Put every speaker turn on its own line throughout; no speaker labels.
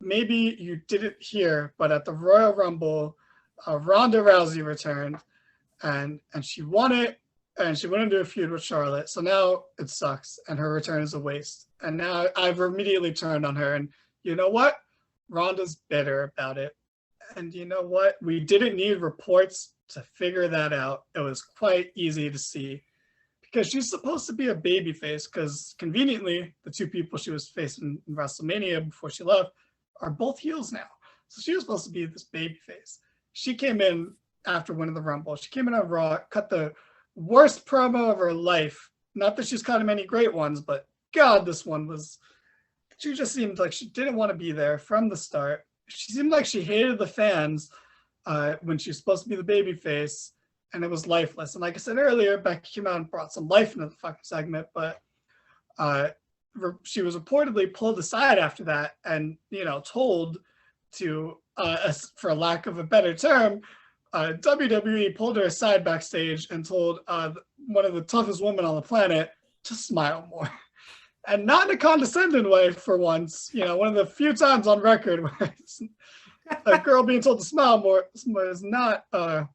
maybe you didn't hear, but at the Royal Rumble, Ronda Rousey returned, and she won it, and she went into a feud with Charlotte. So now it sucks, and her return is a waste. And now I've immediately turned on her. And you know what? Ronda's bitter about it. And you know what? We didn't need reports to figure that out. It was quite easy to see because she's supposed to be a baby face. Because conveniently, the two people she was facing in WrestleMania before she left are both heels now. So she was supposed to be this baby face. She came in after winning the Rumble. She came in on Raw, cut the worst promo of her life. Not that she's cut many great ones, but God, this one was. She just seemed like she didn't want to be there from the start. She seemed like she hated the fans when she was supposed to be the baby face, and it was lifeless. And like I said earlier, Becky came out and brought some life into the fucking segment, but she was reportedly pulled aside after that and, told to, for lack of a better term, WWE pulled her aside backstage and told one of the toughest women on the planet to smile more. And not in a condescending way for once. One of the few times on record where a girl being told to smile more is not, a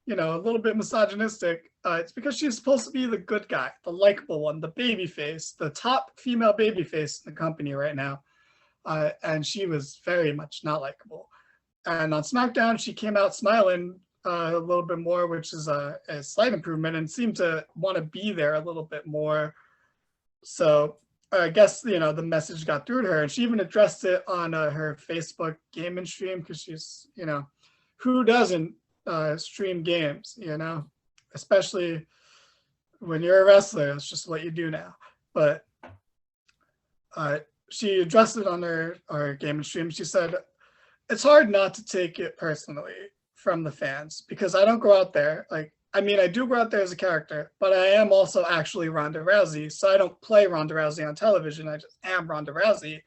little bit misogynistic. It's because she's supposed to be the good guy, the likable one, the baby face, the top female baby face in the company right now. And she was very much not likable. And on SmackDown, she came out smiling a little bit more, which is a slight improvement, and seemed to want to be there a little bit more. So I guess, the message got through to her, and she even addressed it on her Facebook gaming stream because she's, who doesn't stream games, especially when you're a wrestler. It's just what you do now. But she addressed it on her gaming stream. She said, it's hard not to take it personally from the fans because I don't go out there I do go out there as a character, but I am also actually Ronda Rousey. So I don't play Ronda Rousey on television. I just am Ronda Rousey.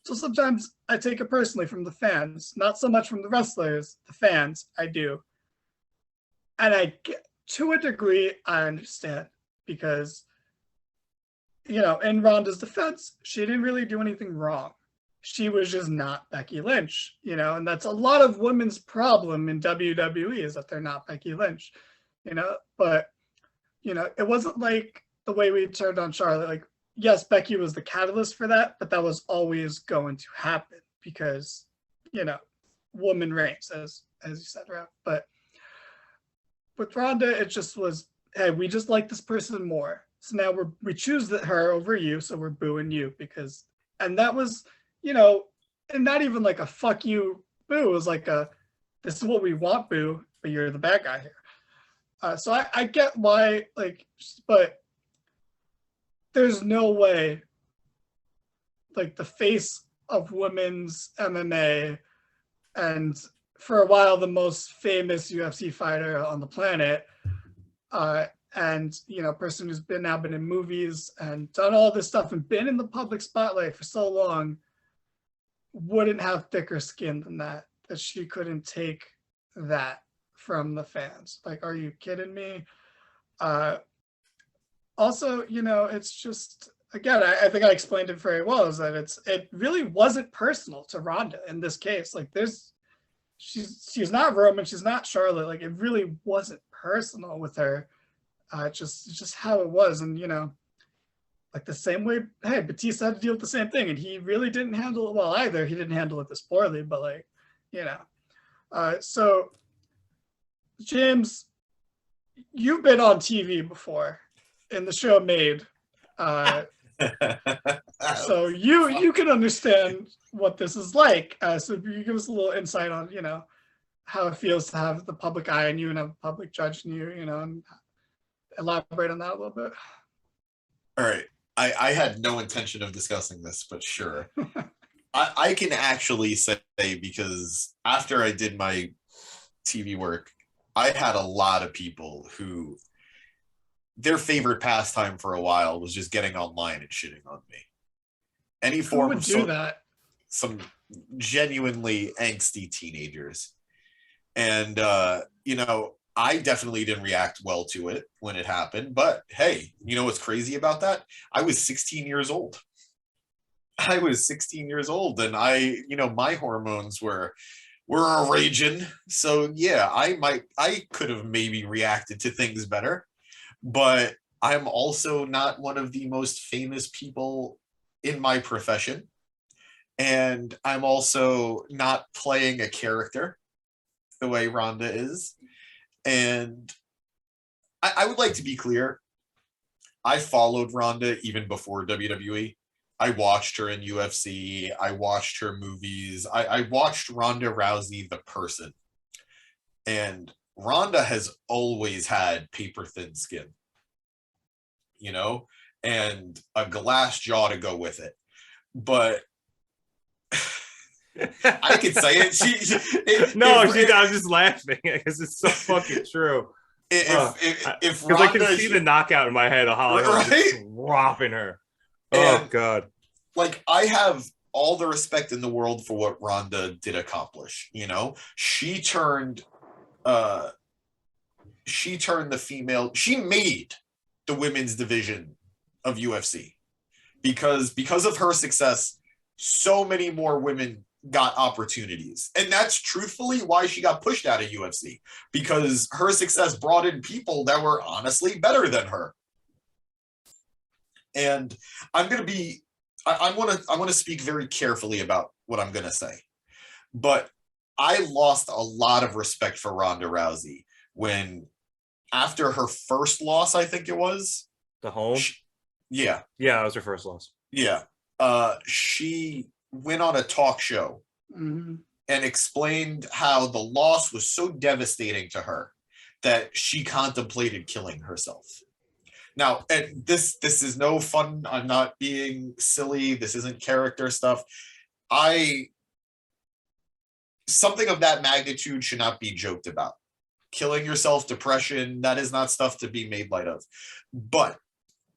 So sometimes I take it personally from the fans, not so much from the wrestlers, the fans, I do. And to a degree, I understand because, in Ronda's defense, she didn't really do anything wrong. She was just not Becky Lynch, and that's a lot of women's problem in WWE is that they're not Becky Lynch. But, it wasn't like the way we turned on Charlotte. Like, yes, Becky was the catalyst for that, but that was always going to happen because, woman reigns, as you said, Ralph. But with Ronda, it just was, hey, we just like this person more. So now we choose her over you, so we're booing you and that was, and not even like a fuck you boo. It was like this is what we want boo, but you're the bad guy here. So I get why, but there's no way, the face of women's MMA and for a while the most famous UFC fighter on the planet, and person who's been in movies and done all this stuff and been in the public spotlight for so long wouldn't have thicker skin than that she couldn't take that from the fans. Are you kidding me? Also, it's just, again, I think I explained it very well, is that it really wasn't personal to Ronda in this case. She's not Roman, she's not Charlotte. It really wasn't personal with her. Just how it was. And, the same way, hey, Batista had to deal with the same thing, and he really didn't handle it well either. He didn't handle it this poorly, but so James, you've been on TV before in the show Made. So you can understand what this is like. So if you give us a little insight on, how it feels to have the public eye on you and have a public judge on you, and elaborate on that a little bit.
All right. I had no intention of discussing this, but sure. I can actually say, because after I did my TV work, I had a lot of people who their favorite pastime for a while was just getting online and shitting on me. Any form of
that?
Some genuinely angsty teenagers. And, I definitely didn't react well to it when it happened. But hey, what's crazy about that? I was 16 years old. I was 16 years old, and my hormones were raging. So yeah, I could have maybe reacted to things better, but I'm also not one of the most famous people in my profession. And I'm also not playing a character the way Ronda is. And I would like to be clear. I followed Ronda even before WWE. I watched her in UFC. I watched her movies. I watched Ronda Rousey, the person. And Ronda has always had paper thin skin, you know, and a glass jaw to go with it. But I could say it.
I'm just laughing because it's so fucking true.
If
Because I can see the knockout in my head of Holly Holm just dropping her. Oh God!
Like, I have all the respect in the world for what Ronda did accomplish. You know, she turned the female. She made the women's division of UFC because of her success. So many more women got opportunities, and that's truthfully why she got pushed out of UFC, because her success brought in people that were honestly better than her. And I want to speak very carefully about what I'm going to say, but I lost a lot of respect for Ronda Rousey when, after her first loss, I think it was
the home.
Yeah,
that was her first loss.
Yeah, she went on a talk show and explained how the loss was so devastating to her that she contemplated killing herself. Now, and this is no fun. I'm not being silly. This isn't character stuff. Something of that magnitude should not be joked about. Killing yourself, depression, that is not stuff to be made light of. But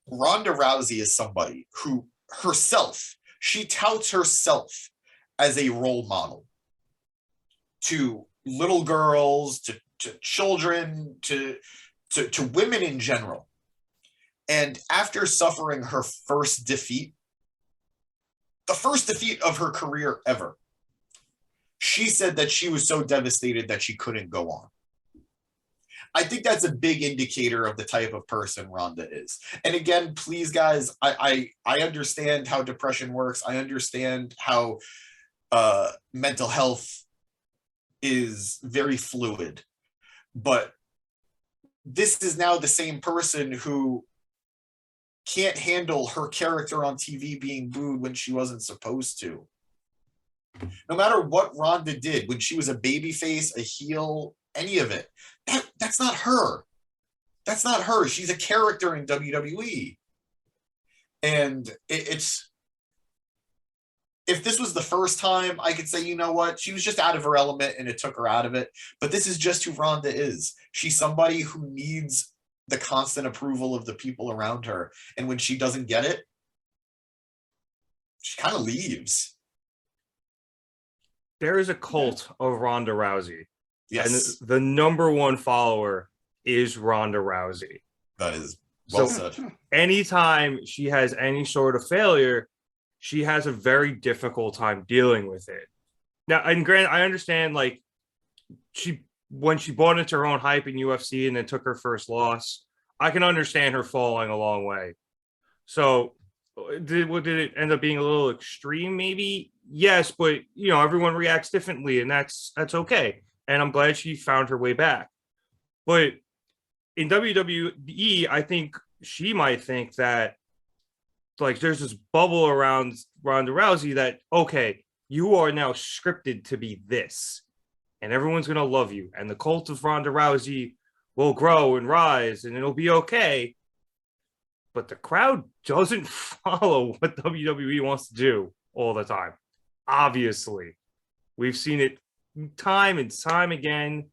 Ronda Rousey is somebody who she touts herself as a role model to little girls, to children, to women in general. And after suffering her first defeat, the first defeat of her career ever, she said that she was so devastated that she couldn't go on. I think that's a big indicator of the type of person Ronda is. And again, please, guys, I understand how depression works. I understand how mental health is very fluid. But this is now the same person who can't handle her character on TV being booed when she wasn't supposed to. No matter what Ronda did, when she was a babyface, a heel, any of it, that's not her. That's not her. She's a character in WWE. And it's, if this was the first time, I could say, you know what, she was just out of her element and it took her out of it. But this is just who Ronda is. She's somebody who needs the constant approval of the people around her. And when she doesn't get it, she kind of leaves.
There is a cult of Ronda Rousey.
Yes.
And the number one follower is Ronda Rousey.
That is well said.
Anytime she has any sort of failure, she has a very difficult time dealing with it. Now, and granted, I understand, like, when she bought into her own hype in UFC and then took her first loss, I can understand her falling a long way. So did it end up being a little extreme? Maybe yes, but everyone reacts differently, and that's okay. And I'm glad she found her way back. But in WWE, I think she might think that, like, there's this bubble around Ronda Rousey that, okay, you are now scripted to be this, and everyone's going to love you, and the cult of Ronda Rousey will grow and rise, and it'll be okay. But the crowd doesn't follow what WWE wants to do all the time. Obviously, we've seen it time and time again,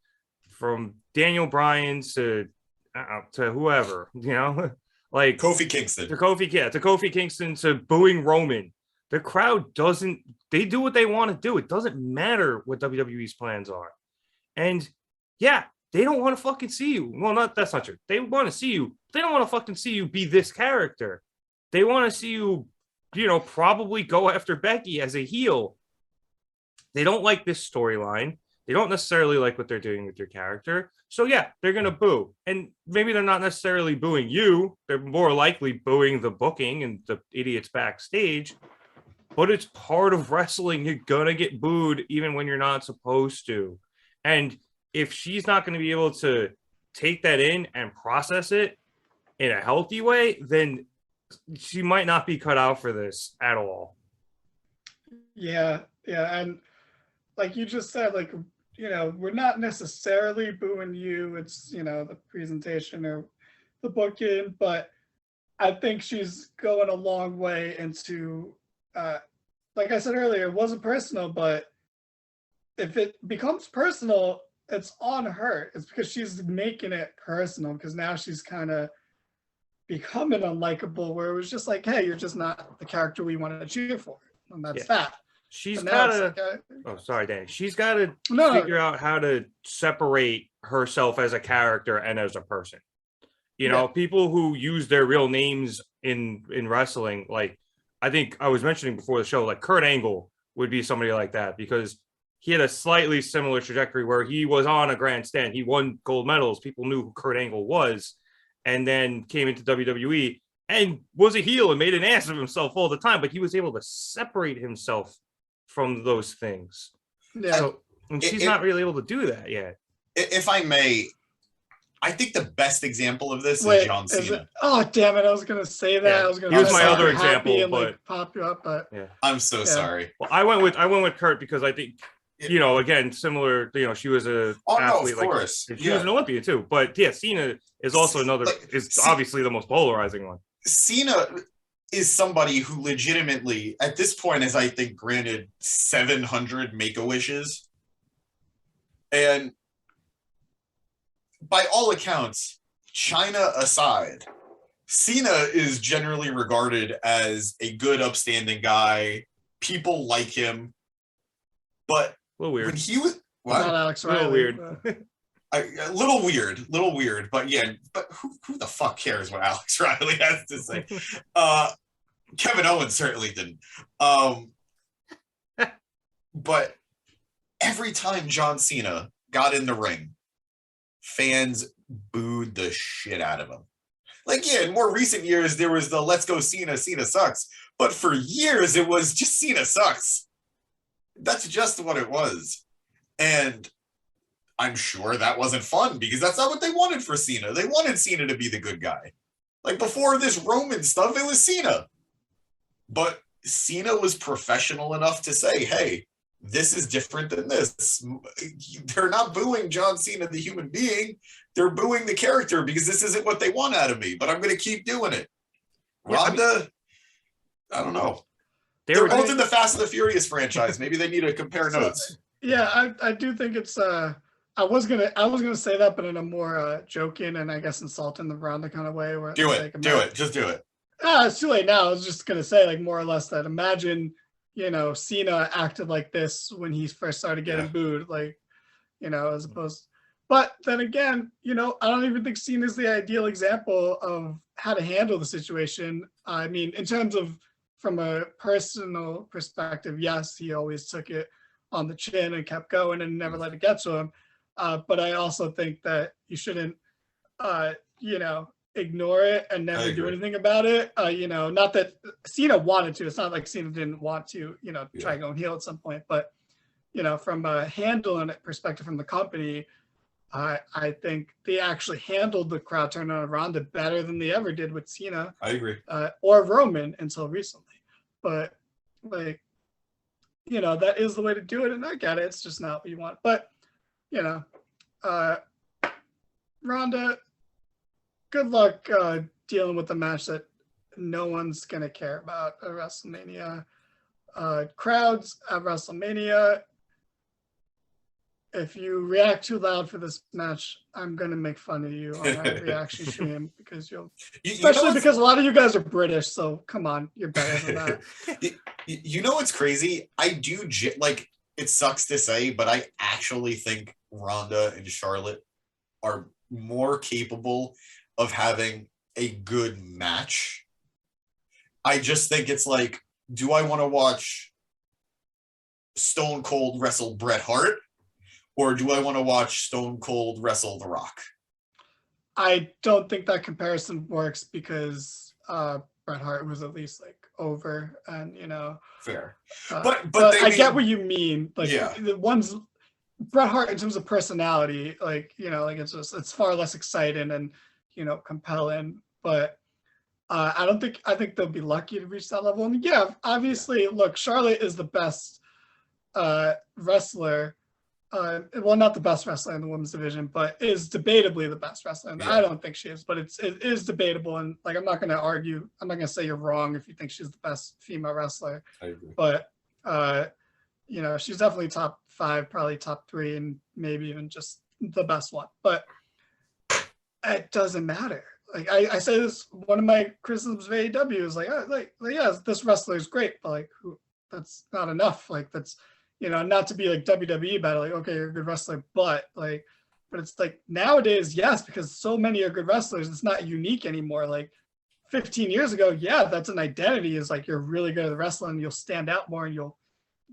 from Daniel Bryan to whoever, like
Kofi Kingston.
To Kofi Kingston, to booing Roman. The crowd doesn't, they do what they want to do. It doesn't matter what WWE's plans are. And yeah, they don't want to fucking see you. Well, that's not true. They want to see you. They don't want to fucking see you be this character. They want to see you probably go after Becky as a heel. They don't like this storyline. They don't necessarily like what they're doing with your character. So yeah, they're going to boo. And maybe they're not necessarily booing you. They're more likely booing the booking and the idiots backstage. But it's part of wrestling. You're going to get booed even when you're not supposed to. And if she's not going to be able to take that in and process it in a healthy way, then she might not be cut out for this at all.
Yeah. And like you just said, like, we're not necessarily booing you. It's, the presentation or the booking, but I think she's going a long way into, like I said earlier, it wasn't personal, but if it becomes personal, it's on her. It's because she's making it personal, because now she's kind of becoming unlikable, where it was just like, hey, you're just not the character we wanted to cheer for. And that's that.
She's got to. Oh, sorry, Danny. She's got to figure out how to separate herself as a character and as a person. People who use their real names in wrestling, like I think I was mentioning before the show, like Kurt Angle would be somebody like that, because he had a slightly similar trajectory where he was on a grandstand. He won gold medals. People knew who Kurt Angle was, and then came into WWE and was a heel and made an ass of himself all the time. But he was able to separate himself from those things. Yeah. So, and she's not really able to do that yet.
If I may, I think the best example of this is John Cena.
Oh, damn it. I was going to say that.
Yeah.
I was going
to He was my other example, but
pop you up, but
yeah. I'm so sorry.
Well, I went with Kurt because I think, again, similar, she was a athlete.
No, of course.
She was an Olympian too. But yeah, Cena is also another, obviously the most polarizing one.
Cena is somebody who legitimately, at this point, has, I think, granted 700 Make-A-Wishes. And by all accounts, China aside, Cena is generally regarded as a good, upstanding guy. People like him. But
a little weird.
When he was...
What? Not Alex Riley,
a little weird.
A little weird. But yeah, but who the fuck cares what Alex Riley has to say? Kevin Owens certainly didn't. But every time John Cena got in the ring, fans booed the shit out of him. Like, yeah, in more recent years, there was the let's go Cena sucks. But for years, it was just Cena sucks. That's just what it was. And I'm sure that wasn't fun, because that's not what they wanted for Cena. They wanted Cena to be the good guy. Like, before this Roman stuff, it was Cena. But Cena was professional enough to say, hey, this is different than this. They're not booing John Cena, the human being. They're booing the character, because this isn't what they want out of me, but I'm going to keep doing it. Ronda, I don't know. They're both in the Fast and the Furious franchise. Maybe they need to compare notes.
Yeah, I do think it's I was gonna say that, but in a more joking and I guess insulting the Ronda kind of way. Where
do it, just do it.
It's too late now. I was just gonna say, like, more or less that imagine, Cena acted like this when he first started getting booed, like, as opposed. But then again, I don't even think Cena's the ideal example of how to handle the situation. I mean, in terms of from a personal perspective, yes, he always took it on the chin and kept going and never let it get to him. But I also think that you shouldn't, ignore it and never do anything about it. Not that Cena wanted to. It's not like Cena didn't want to, try going heel at some point. But, from a handling it perspective from the company, I think they actually handled the crowd turn on Ronda better than they ever did with Cena.
I agree.
Or Roman until recently. But, like, that is the way to do it. And I get it. It's just not what you want. But, Ronda, good luck dealing with the match that no one's going to care about at WrestleMania. Crowds at WrestleMania, if you react too loud for this match, I'm going to make fun of you on our reaction stream, because especially because a lot of you guys are British, so come on, you're better than that.
You know what's crazy? I do, it sucks to say, but I actually think Ronda and Charlotte are more capable of having a good match I just think it's like, do I want to watch Stone Cold wrestle Bret Hart, or do I want to watch Stone Cold wrestle The Rock?
I don't think that comparison works because Bret Hart was at least like over, and
Fair,
but
they
I get what you mean. Like
yeah,
the ones Bret Hart in terms of personality, like like it's far less exciting and compelling. But I think they'll be lucky to reach that level. And yeah, obviously, look, Charlotte is the best wrestler. Well, not the best wrestler in the women's division, but is debatably the best wrestler. And I don't think she is, but it is debatable. And like, I'm not going to argue. I'm not going to say you're wrong if you think she's the best female wrestler.
I agree.
But she's definitely top 5, probably top 3, and maybe even just the best one. But it doesn't matter. Like I say this, one of my criticisms of AEW is yeah, this wrestler is great, but like, that's not enough. Like that's, not to be like WWE about it, like, okay, you're a good wrestler, but it's like nowadays, yes, because so many are good wrestlers, it's not unique anymore. Like 15 years ago, yeah, that's an identity, is like, you're really good at wrestling, you'll stand out more, and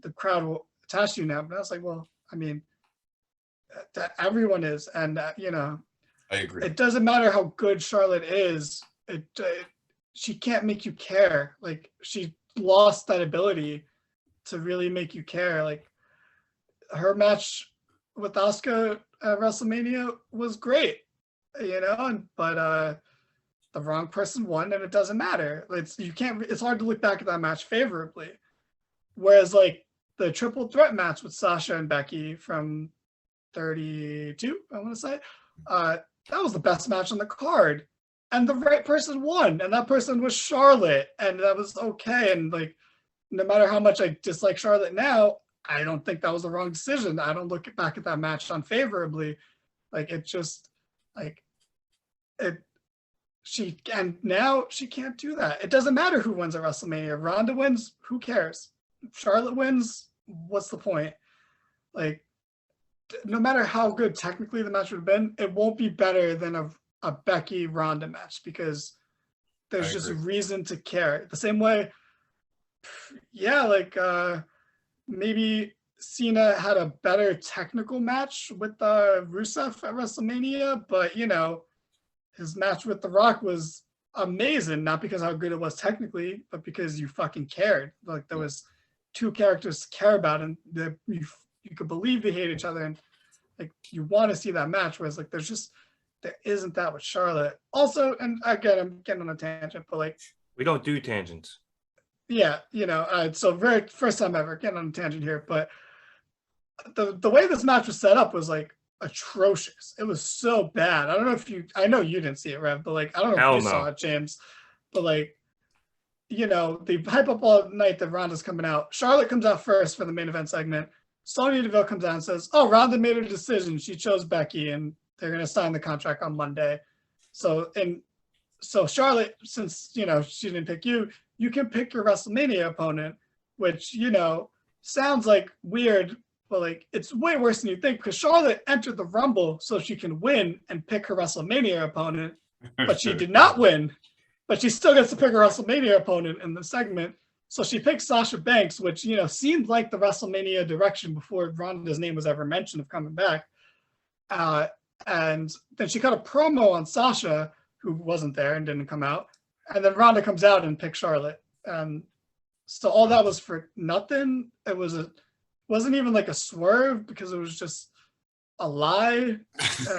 the crowd will attach to you now. But I was like, well, I mean, that everyone is, and
I agree.
it doesn't matter how good Charlotte is. She can't make you care. Like, she lost that ability to really make you care. Like, her match with Asuka at WrestleMania was great, but the wrong person won, and it doesn't matter. It's hard to look back at that match favorably. Whereas like the triple threat match with Sasha and Becky from 32, I want to say, that was the best match on the card, and the right person won, and that person was Charlotte, and that was okay. And like, no matter how much I dislike Charlotte now, I don't think that was the wrong decision. I don't look back at that match unfavorably. Like, it just like it. Now she can't do that. It doesn't matter who wins at WrestleMania. Ronda wins, who cares? Charlotte wins, what's the point? Like, no matter how good technically the match would have been, it won't be better than a Becky Ronda match, because there's just a reason to care. The same way, yeah, like maybe Cena had a better technical match with Rusev at WrestleMania, but his match with The Rock was amazing, not because how good it was technically, but because you fucking cared. Like, there was 2 characters to care about, and you could believe they hate each other, and like, you want to see that match. Whereas like, there isn't that with Charlotte. Also, and again, I'm getting on a tangent, but like,
we don't do tangents.
Yeah, so very first time ever getting on a tangent here, but the way this match was set up was like atrocious. It was so bad. I don't know I know you didn't see it, Rev, but like, I don't know if you saw it, James, but like, they hype up all night that Ronda's coming out. Charlotte comes out first for the main event segment. Sonya Deville comes out and says, "Oh, Ronda made a decision. She chose Becky, and they're going to sign the contract on Monday." So Charlotte, since she didn't pick you, you can pick your WrestleMania opponent, which sounds like weird, but like, it's way worse than you think, because Charlotte entered the Rumble so she can win and pick her WrestleMania opponent, but she did not win. But she still gets to pick her WrestleMania opponent in the segment. So she picked Sasha Banks, which seemed like the WrestleMania direction before Ronda's name was ever mentioned of coming back. And then she cut a promo on Sasha, who wasn't there and didn't come out. And then Ronda comes out and picks Charlotte. So all that was for nothing. It wasn't even like a swerve, because it was just a lie.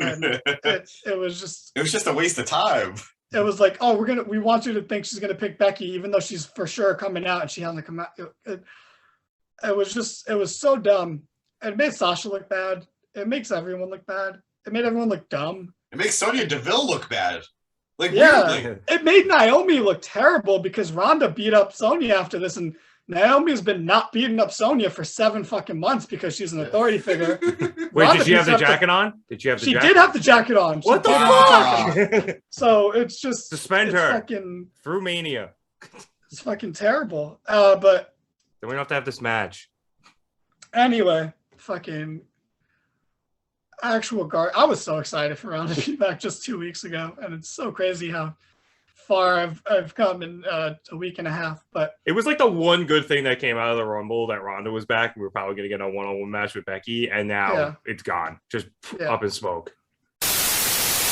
And it was just
a waste of time.
It was like, oh, we want you to think she's gonna pick Becky, even though she's for sure coming out and she hasn't come out. It was so dumb. It made Sasha look bad. It makes everyone look bad. It made everyone look dumb.
It makes Sonya Deville look bad. Like,
yeah,
weirdly.
It made Naomi look terrible, because Ronda beat up Sonya after this, and Naomi's been not beating up Sonya for 7 fucking months because she's an authority figure.
Wait, did she have the jacket on? Did she have the jacket?
She did have the jacket on.
What the fuck?
So it's just
suspend her
fucking,
through Mania.
It's fucking terrible. But
then we don't have to have this match.
Anyway, fucking actual guard. I was so excited for Ronda to be back just 2 weeks ago, and it's so crazy how far I've come in a week and a half. But
it was like the one good thing that came out of the Rumble that Ronda was back. We were probably going to get a one-on-one match with Becky, and now
Yeah.
it's gone, just
Yeah.
up in smoke.